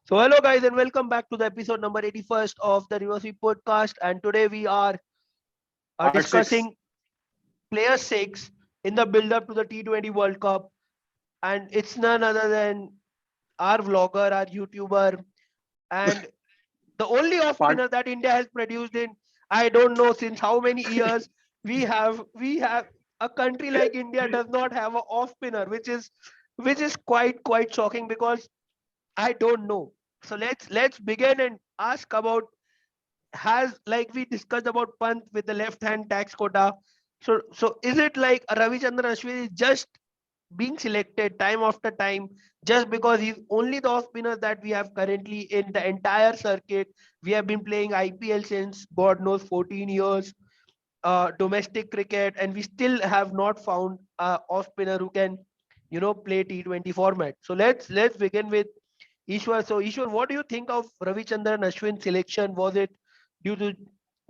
So hello guys and welcome back to the episode number 81st of the Reverse Sweep podcast. And today we are Part 6. discussing player 6 in the build up to the T20 World Cup. And it's none other than our vlogger, our YouTuber, and the only off Part spinner that India has produced in I don't know since how many years. We have a country like India does not have an off spinner, which is quite shocking because I don't know. So let's begin and ask about, has, like we discussed about Pant with the left hand tax quota. So is it like Ravichandran Ashwin is just being selected time after time just because he's only the off spinner that we have currently in the entire circuit? We have been playing IPL since God knows 14 years, domestic cricket, and we still have not found a off spinner who can, play T20 format. So let's begin with Ishwar. So Ishwar, what do you think of Ravichandran Ashwin selection? Was it due to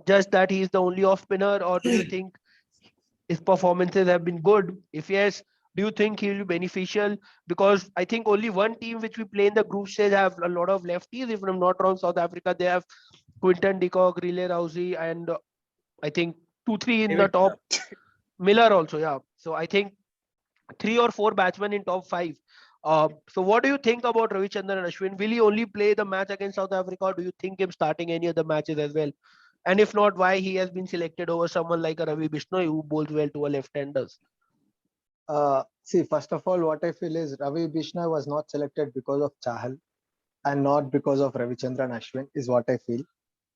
just that he is the only off spinner, or do you think his performances have been good? If yes, do you think he will be beneficial? Because I think only one team which we play in the group stage have a lot of lefties. If I'm not wrong, South Africa, they have Quinton de Kock, Riley Rousey, and I think 2-3 in the David top. Miller also, yeah. So I think 3 or 4 batsmen in top 5. So what do you think about Ravichandran Ashwin? Will he only play the match against South Africa, or do you think him starting any other matches as well? And if not, why he has been selected over someone like a Ravi Bishnoi who bowls well to a left-handers? See, first of all, what I feel is Ravi Bishnoi was not selected because of Chahal and not because of Ravichandran Ashwin, is what I feel.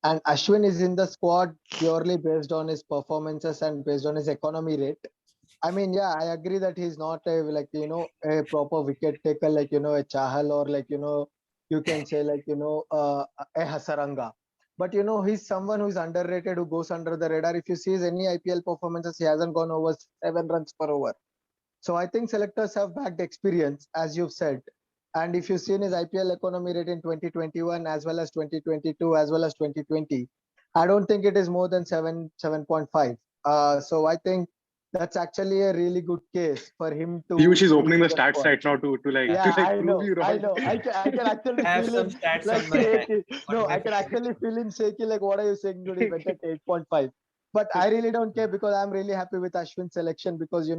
And Ashwin is in the squad purely based on his performances and based on his economy rate. I mean, yeah, I agree that he's not a proper wicket taker like a Chahal or you can say a Hasaranga. But he's someone who's underrated, who goes under the radar. If you see his any IPL performances, he hasn't gone over 7 runs per over. So I think selectors have backed experience, as you've said. And if you've seen his IPL economy rate in 2021 as well as 2022 as well as 2020, I don't think it is more than 7.5. So I think that's actually a really good case for him to. Piyush is be opening in the the stats squad. right now to Yeah, I prove know, you I wrong. know. I can actually I have feel some him stats like on my shaky. No, on my I can phone. actually feel him shaky. Like, what are you saying, dude? He went at 8.5. But I really don't care because I'm really happy with Ashwin's selection because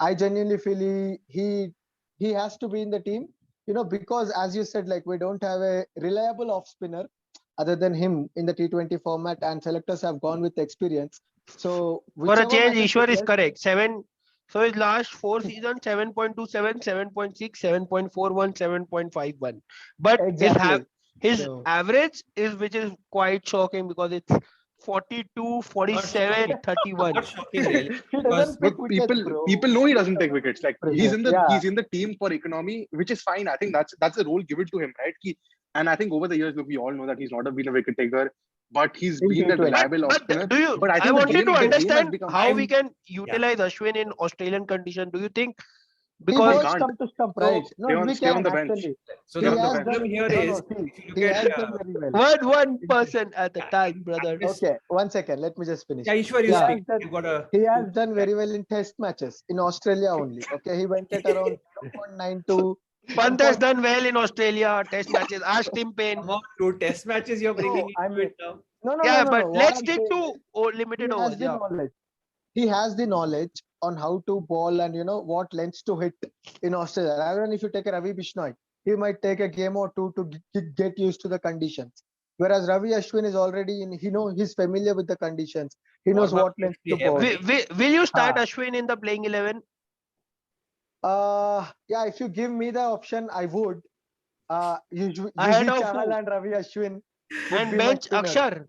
I genuinely feel he has to be in the team. Because as you said, like we don't have a reliable off spinner other than him in the T20 format, and selectors have gone with experience. So For a whichever change, matches he Ishwar is plays, correct. So his last 4 seasons, 7.27, 7.6, 7.41, 7.51. But exactly. his So average is, which is quite shocking because it's 42, Not 47, shocking. 31. Not shocking, really. he Because doesn't But pick wickets, people bro. know he That's doesn't the take wickets. Like pressure. Yeah. he's in the team for economy, which is fine. I think that's the role given to him, right? And I think over the years, look, we all know that he's not been a wicket taker, but he's In been that T20. But reliable off spinner. do you? But I I think wanted to the game has understand become. how we I'm can yeah. utilize Ashwin in Australian condition. Do you think He We because bowls can't stump to stump, right? So No, we stay on can the bench. actually. so Stay the He on the has bench. problem done here no, is, no. See, if you look he at has done very well. one In T- person at a time, brother? at least, Okay, 1 second. Let me just finish. yeah, Ishwar, He you has speak. done. You got a He has two. done very well in Test matches in Australia only. Okay, he went at around 0.92, Pant has 1. done well in Australia Test matches. Ask Tim Payne. Come on, 2 test matches you're bringing No, I into mean, it now. Yeah, no. but What let's I'm stick saying to is, he limited has overs. the Yeah. knowledge. He has the knowledge on how to ball and what lengths to hit in Australia. Rather than if you take a Ravi Bishnoi, he might take a game or two to get used to the conditions. Whereas Ravi Ashwin is already in, he's familiar with the conditions. He knows Warm up what lengths to actually ball. heavily. Will you start Ah. Ashwin in the playing 11 Yeah, if you give me the option, I would. ahead Yuzi of Chahal who? and Ravi Ashwin would And be my bench spinners. Akshar?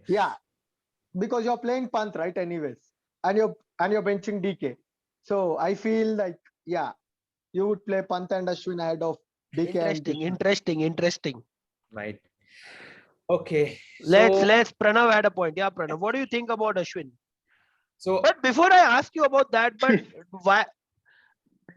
Yeah, because you're playing Pant, right? Anyways, and you're benching DK. So I feel like, yeah, you would play Pant and Ashwin ahead of DK and Interesting, Bishnoi. interesting. Right. Okay. Let's Pranav had a point. Yeah, Pranav. What do you think about Ashwin? So But before I ask you about that, but why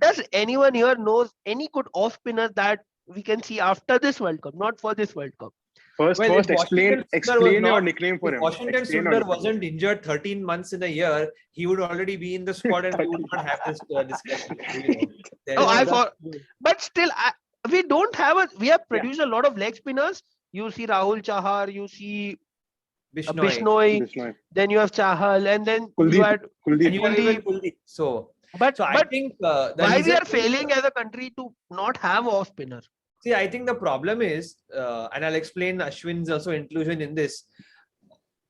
does anyone here knows any good off spinners that we can see after this World Cup, not for this World Cup? First, well, if Washington Sundar was explain your not, nickname for if him. Washington Explain your Sundar nickname. wasn't injured 13 months in a year, he would already be in the squad, and we would not have this discussion. Oh, There I is That's for, true. but still, we don't have we have produced a lot of leg spinners. You see Rahul Chahar, you see Bishnoi. Bishnoi, Bishnoi. then you have Chahal, and then you Kuldeep. had And Kuldeep. you have even Kuldeep. Kuldeep. So But I think the why we reason are failing as a country to not have off spinner? see, I think the problem is, and I'll explain Ashwin's also inclusion in this.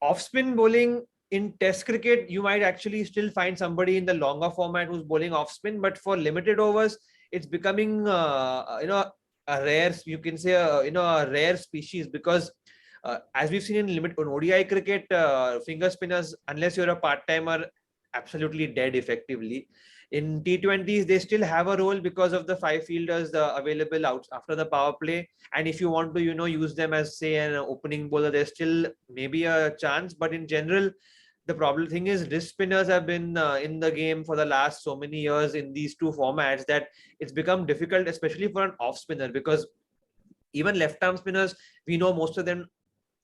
Off spin bowling in Test cricket, you might actually still find somebody in the longer format who's bowling off spin, but for limited overs, it's becoming a rare. You can say a rare species because. As we've seen in ODI cricket, finger spinners, unless you're a part timer, absolutely dead effectively. In T20s, they still have a role because of the 5 fielders available out after the power play. And if you want to, use them as say an opening bowler, there's still maybe a chance. But in general, the problem thing is wrist spinners have been in the game for the last so many years in these two formats that it's become difficult, especially for an off spinner, because even left arm spinners, we know most of them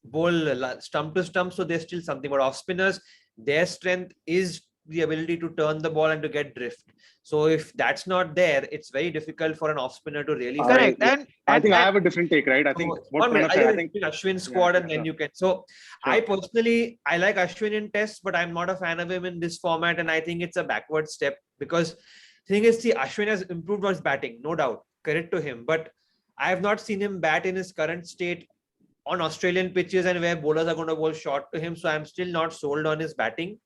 bowl stump to stump, so there's still something. But off spinners, their strength is the ability to turn the ball and to get drift. So if that's not there, it's very difficult for an off spinner to really. Correct. Yeah. And I think I have a different take, right? I think what 1 minute, Pranav said, I I'll think Ashwin's squad and then sure. you can. So I personally, I like Ashwin in Tests, but I'm not a fan of him in this format, and I think it's a backward step because thing is, see, Ashwin has improved his batting, no doubt, credit to him, but I have not seen him bat in his current state on Australian pitches and where bowlers are going to bowl short to him. So I'm still not sold on his batting.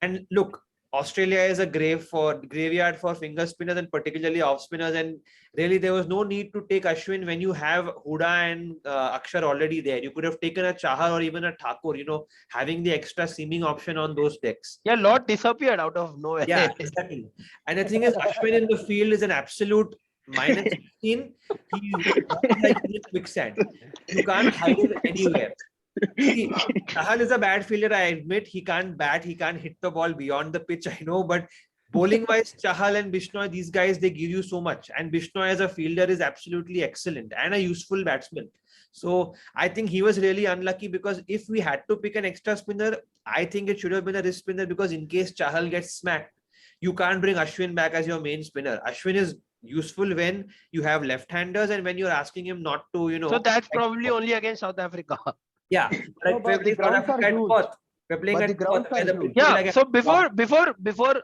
And look, Australia is a graveyard for finger spinners and particularly off spinners. And really, there was no need to take Ashwin when you have Huda and Akshar already there. You could have taken a Chahar or even a Thakur, having the extra seaming option on those decks. yeah, lot disappeared out of nowhere. Yeah, exactly. And the thing is, Ashwin in the field is an absolute minus 16. He's like in quicksand. You can't hide him anywhere. See, Chahal is a bad fielder. I admit he can't bat. He can't hit the ball beyond the pitch. I know, but bowling wise, Chahal and Bishnoi, these guys, they give you so much. And Bishnoi as a fielder is absolutely excellent and a useful batsman. So I think he was really unlucky because if we had to pick an extra spinner, I think it should have been a wrist spinner because in case Chahal gets smacked, you can't bring Ashwin back as your main spinner. Ashwin is useful when you have left-handers and when you're asking him not to, So that's probably only against South Africa. yeah, No, but the grounds are huge. we're playing But at the grounds Perth, are where the huge. pitch is Yeah. like So before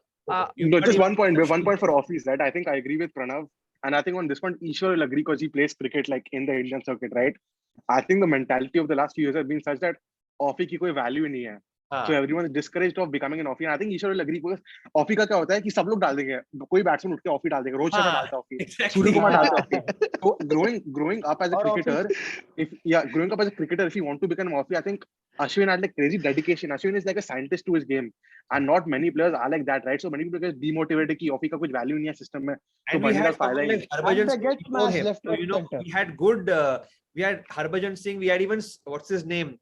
No, just 1 point. 1 point for office, right? I think I agree with Pranav. And I think on this one, Ishwar will agree because he plays cricket like in the Indian circuit, right? I think the mentality of the last few years has been such that offie की कोई value ही नहीं है. So everyone is discouraged of becoming an offie. And I think Ishwar will agree because offie का क्या होता है कि सब लोग डाल देंगे. कोई batsman उठ के offie डाल देगा. रोहित शर्मा डालता है offie. exactly. Surya Kumar डालता है offie. So growing up as a Or cricketer, if you want to become an offie, I think Ashwin had like crazy dedication. Ashwin is like a scientist to his game, and not many players are like that, right? So many people get demotivated कि offie का कुछ value नहीं है system में. तो And we बनने had का फायदा ही someone नहीं. like Harbhajan And they Singh get before smashed him. left, So, right, center. we had good, we had Harbhajan Singh, we had even, what's his name?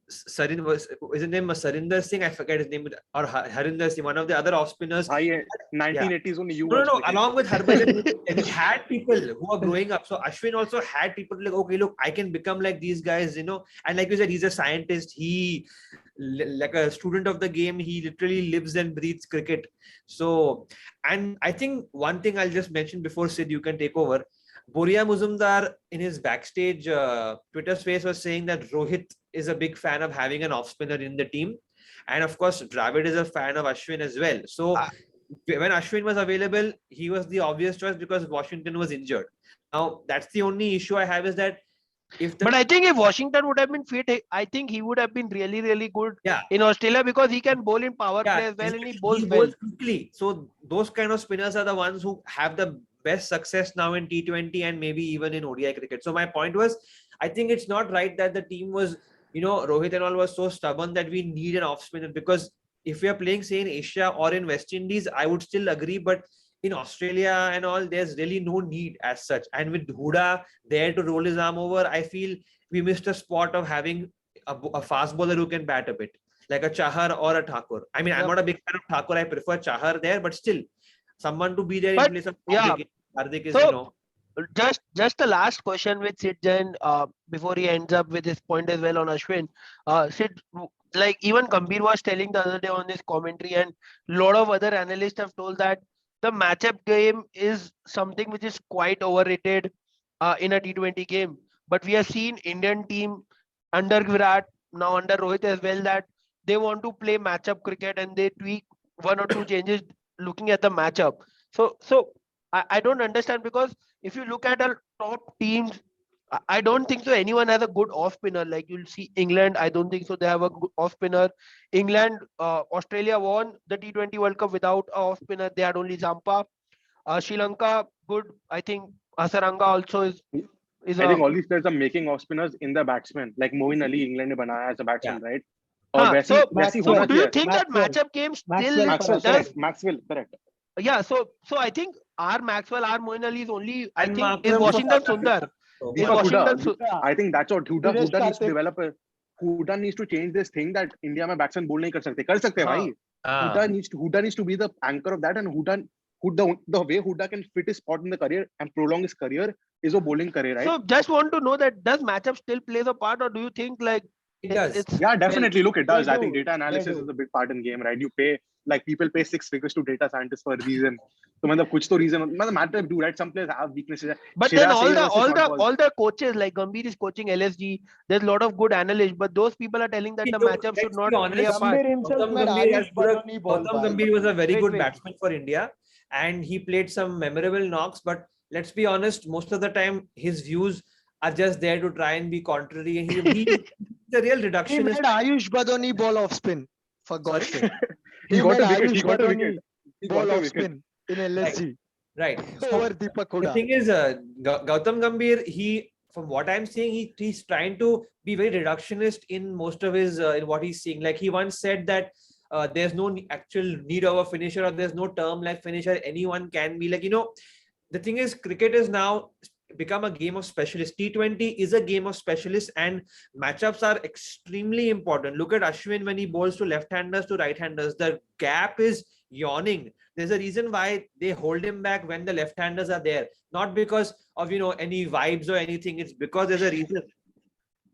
Is his name Sarinder Singh? I forget his name. Or Harinder Singh, one of the other off spinners. 1980s only you No, watched no, cricket. along with Harbhajan, we had people who are growing up. So Ashwin also had people like, okay, look, I can become like these guys, And like you said, he's a scientist. He, like a student of the game, he literally lives and breathes cricket. So, and I think one thing I'll just mention before Sid, you can take over. Boria Muzumdar in his backstage Twitter space was saying that Rohit is a big fan of having an off spinner in the team. And of course, Dravid is a fan of Ashwin as well. So when Ashwin was available, he was the obvious choice because Washington was injured. Now, that's the only issue I have is that but I think if Washington would have been fit, I think he would have been really, really good Yeah. in Australia because he can bowl in power play as well and he bowls well. Quickly. So those kind of spinners are the ones who have the best success now in T20 and maybe even in ODI cricket. So my point was, I think it's not right that the team was, Rohit and all was so stubborn that we need an off spinner because if we are playing, say, in Asia or in West Indies, I would still agree. But in Australia and all, there's really no need as such. And with Huda there to roll his arm over, I feel we missed a spot of having a fast bowler who can bat a bit, like a Chahar or a Thakur. I mean, I'm not a big fan of Thakur. I prefer Chahar there, but still, someone to be there in place of Hardik. Hardik is, So, just the last question with Sid Jain before he ends up with his point as well on Ashwin. Sid, like even Gambhir was telling the other day on his commentary, and a lot of other analysts have told that the matchup game is something which is quite overrated. in a T20 game. But we have seen Indian team under Virat, now under Rohit as well, that they want to play matchup cricket and they tweak one or two changes looking at the matchup. So I don't understand, because if you look at our top teams, I don't think so anyone has a good off spinner. Like you'll see England, I don't think so they have a good off spinner. England, Australia won the T20 World Cup without a off spinner. They had only Zampa. Sri Lanka, good. I think Hasaranga also is I a think all these players are making off spinners in the batsman. Like Moeen Ali, England ने बनाया as a batsman, right? और हाँ, वैसी so वैसी Maxwell, होना do you चाहिए. think that Maxwell, matchup game still Maxwell for Maxwell, us. does? correct. Maxwell, correct. Yeah, so I think our Maxwell, our Moeen Ali is only, I And think, is Markram for Washington South Sundar. Africa. So Is far. Deepak Washington Huda. Su- I think that's what Huda Dinesh needs to Karthik. develop. Huda needs to change this thing that India में batsman बोल नहीं कर सकते. कर सकते हैं हाँ. भाई. Ah. Huda needs to be the anchor of that, and the way Huda can fit his spot in the career and prolong his career is a bowling career, right? So just want to know that does matchup still plays a part, or do you think like It does. it's Yeah, definitely. Look, it does. They I think do. data analysis They do. is a big part in game, right? You pay, like, people pay 6 figures to data scientists for a reason. So मतलब कुछ तो reason मतलब matter do, right? Some players have weaknesses. But then Shreyas Iyer versus short balls. all the coaches, like Gambhir is coaching LSG. There's a lot of good analysts, but those people are telling that See, the look, matchup should let's not be play a honest, part. Gambhir himself Gautam made Gambhir Ayush Badoni ball. Gautam bhai. Gambhir was a very Wait, good wait. batsman for India, and he played some memorable knocks. But let's be honest, most of the time his views are just there to try and be contrary. And he's the real He reductionist. made Ayush Badoni ball off spin. For God's Sorry? sake. He He got made a wicket. He Ayush got a Badoni wicket. He ball got a off wicket. spin in LSG. Right. Over So Deepak the Huda. thing is, Gautam Gambhir, he, from what I'm seeing, he's trying to be very reductionist in most of his in what he's seeing. Like he once said that there's no actual need of a finisher, or there's no term like finisher. Anyone can be, like, the thing is, cricket is now become a game of specialists. T20 is a game of specialists, and matchups are extremely important. Look at Ashwin when he bowls to left-handers, to right-handers. The gap is yawning. There's a reason why they hold him back when the left-handers are there. Not because of any vibes or anything. It's because there's a reason.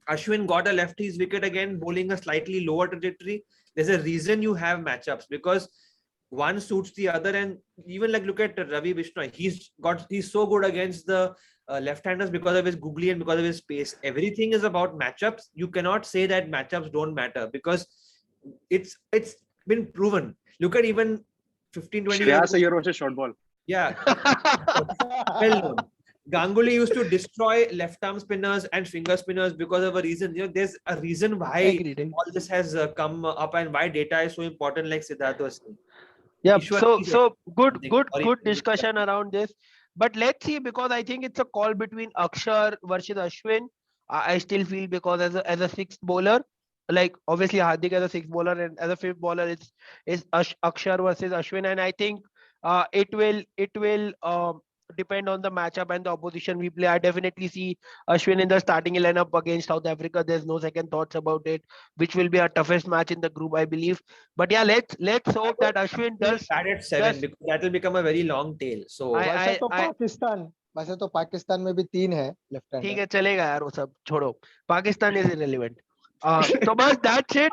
Ashwin got a lefty's wicket again, bowling a slightly lower trajectory. There's a reason you have matchups, because one suits the other. And even like look at Ravi Bishnoi, he's so good against the left-handers because of his googly and because of his pace. Everything is about matchups. You cannot say that matchups don't matter, because it's been proven. Look at even 15-20 years Shreyas Iyer versus short ball. yeah, well known. Ganguly used to destroy left-arm spinners and finger spinners because of a reason. There's a reason why Agreed. all this has come up, and why data is so important, like Siddharth was saying. Yeah, Ishwar, so please so good something. good Sorry. good discussion around this. But let's see, because I think it's a call between Akshar versus Ashwin. I still feel, because as a sixth bowler, like obviously Hardik as a sixth bowler, and as a fifth bowler, it's Akshar versus Ashwin, and I think it will depend on the matchup and the opposition we play. I definitely see Ashwin in the starting lineup against South Africa. There's no second thoughts about it, which will be our toughest match in the group, I believe. But yeah, let's hope that Ashwin does. Start at 7, does- because that will become a very long tail. So वैसे तो पाकिस्तान में भी 3 है left ठीक hander. है, चलेगा यार वो सब छोड़ो. Pakistan is irrelevant. So but that's it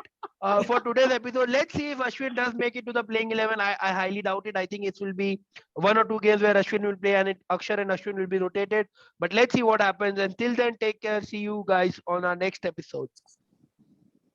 for today's episode. Let's see if Ashwin does make it to the playing 11. I highly doubt it. I think it will be 1 or 2 games where Ashwin will play, and Akshar and Ashwin will be rotated. But let's see what happens. Until then, take care. See you guys on our next episode.